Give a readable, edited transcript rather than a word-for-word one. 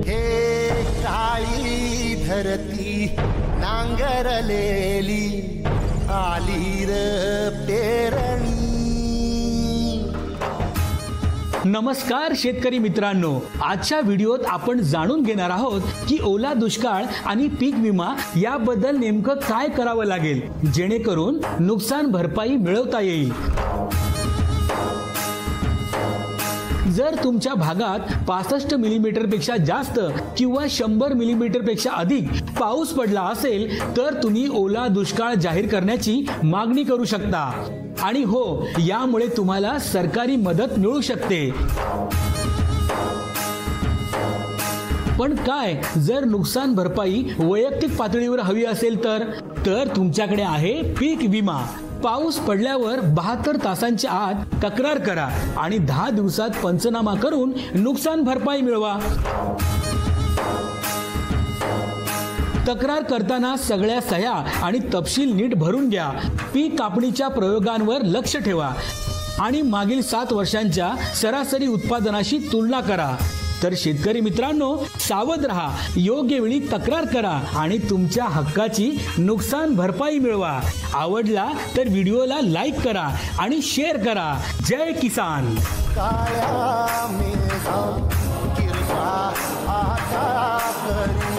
हे काळी धरती नांगरलेली आली र पेरणी. नमस्कार शेतकरी मित्रांनो, आजच्या व्हिडिओत आपण जाणून घेणार आहोत की ओला दुष्काळ आणि पीक विमा याबद्दल नेमकं काय करावं लागेल जेणेकरून नुकसान भरपाई मिळवता येईल. जर तुमच्या भागात 65 मिलीमीटर पेक्षा जास्त किंवा 100 मिलीमीटर पेक्षा अधिक पाऊस पडला असेल तर तुम्ही ओला दुष्काळ जाहीर करण्याची मागणी करू शकता. आणि हो, यामुळे तुम्हाला सरकारी मदत मिळू शकते. पण काय जर नुकसान भरपाई वैयक्तिक पातळीवर हवी असेल तर तुमच्याकडे आहे पीक विमा. पाऊस पडल्यावर 72 तासांच्या आत तक्रार करा आणि 10 दिवसात पंचनामा करून नुकसान भरपाई मिळवा. तक्रार करताना सगळ्या सह्या आणि तपशील नीट भरून घ्या. पीक कापणीच्या प्रयोगांवर लक्ष ठेवा आणि मागील 7 वर्षांच्या सरासरी उत्पादनाशी तुलना करा. तर शेतकरी मित्रांनो, सावध रहा, योग्य वेळी तक्रार करा आणि तुमच्या हक्काची नुकसान भरपाई मिळवा. आवडला तर व्हिडिओला लाईक करा आणि शेअर करा. जय किसान. काळ्या मेघा किरसा आता करी